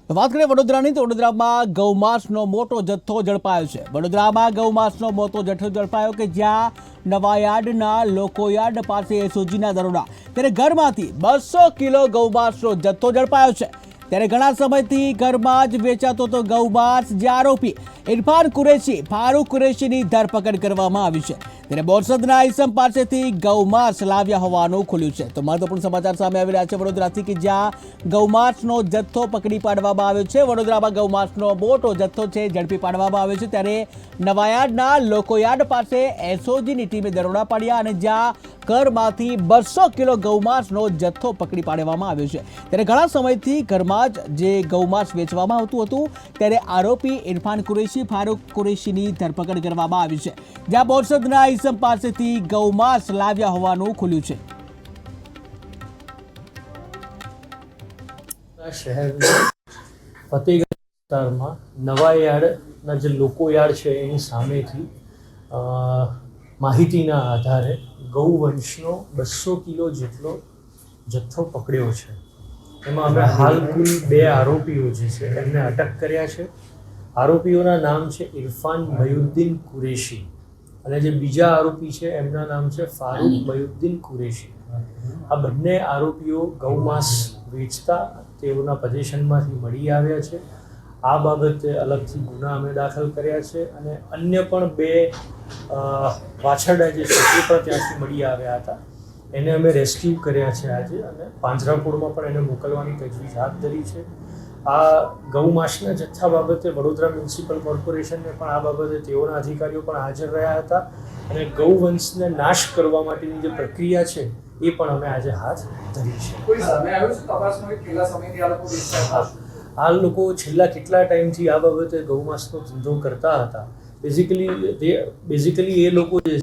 વાત કરીએ વડોદરાની તો વડોદરામાં ગૌમાંસનો મોટો જથ્થો ઝડપાયો છે। વડોદરામાં ગૌમાંસનો મોટો જથ્થો ઝડપાયો કે જ્યાં નવાયાર્ડના લોકોયાર્ડ પાસે એસઓજીના દરોડા ત્યારે ઘરમાંથી 200 કિલો ગૌમાંસનો જથ્થો ઝડપાયો છે। ત્યારે ઘણા સમયથી ઘરમાં જ વેચાતો તો ગૌમાંસ જે આરોપી ઇરફાન કુરેશી ફારૂક કુરેશીની ધરપકડ કરવામાં આવી છે। ત્યારે બોરસદના ઈસમ પાસેથી ગૌમાંસ લાવ્યા હોવાનું ખુલ્યું છે। તો મહત્વપૂર્ણ સમાચાર સામે આવી રહ્યા છે વડોદરાથી કે જ્યાં ગૌમાંસનો જથ્થો પકડી પાડવામાં આવ્યો છે। વડોદરામાં ગૌમાંસનો મોટો જથ્થો છે ઝડપી પાડવામાં આવ્યો છે। ત્યારે નવાયાર્ડના લોકોયાર્ડ પાસે એસઓજીની ટીમે દરોડા પાડ્યા અને જ્યાં ઘરમાંથી 200 કિલો ગૌમાંસનો જથ્થો પકડી પાડવામાં આવ્યો છે। ત્યારે ઘણા સમયથી ઘરમાં જ જે ગૌમાંસ વેચવામાં આવતું હતું ત્યારે આરોપી ઇરફાન કુરેશી ફારૂક કુરેશીની ધરપકડ કરવામાં આવી છે। જ્યાં બોરસદના ઈસમ પાસેથી ગૌમાંસ લાવ્યા હોવાનું ખુલ્યું છે। શહેરના ફતેગંજ વિસ્તારમાં નવાયાર્ડના જે લોકોયાર્ડ છે એની સામેથી માહિતીના આધારે ગૌવંશનો 200 કિલો જેટલો જથ્થો પકડ્યો છે। એમાં અમે હાલ કુલ 2 આરોપીઓ જે છે એમને અટક કર્યા છે। આરોપીઓના નામ છે ઇરફાન મયુદ્દીન કુરેશી અને જે બીજા આરોપી છે એમના નામ છે ફારૂક મયુદ્દીન કુરેશી। આ બંને આરોપીઓ ગૌમાંસ વેચતા તેઓના પોઝિશનમાંથી મળી આવ્યા છે। આ બાબતે અલગથી ગુના અમે દાખલ કર્યા છે અને અન્ય પણ 2 વાછરડા જે છે એ પણ ત્યાંથી મળી આવ્યા હતા એને અમે રેસ્ક્યુ કર્યા છે આજે અને પાંજરાપોળમાં પણ એને મોકલવાની તજવીજ હાથ ધરી છે। આ ગૌમાંસના જથ્થા બાબતે વડોદરા મ્યુનિસિપલ કોર્પોરેશનને પણ આ બાબતે તેઓના અધિકારીઓ પણ હાજર રહ્યા હતા અને ગૌવંશને નાશ કરવા માટેની જે પ્રક્રિયા છે એ પણ અમે આજે હાથ ધરી છે। આ લોકો છેલ્લા કેટલા ટાઈમથી આ બાબતે ગૌમાંસનો ધંધો કરતા હતા। બેઝિકલી એ લોકો જે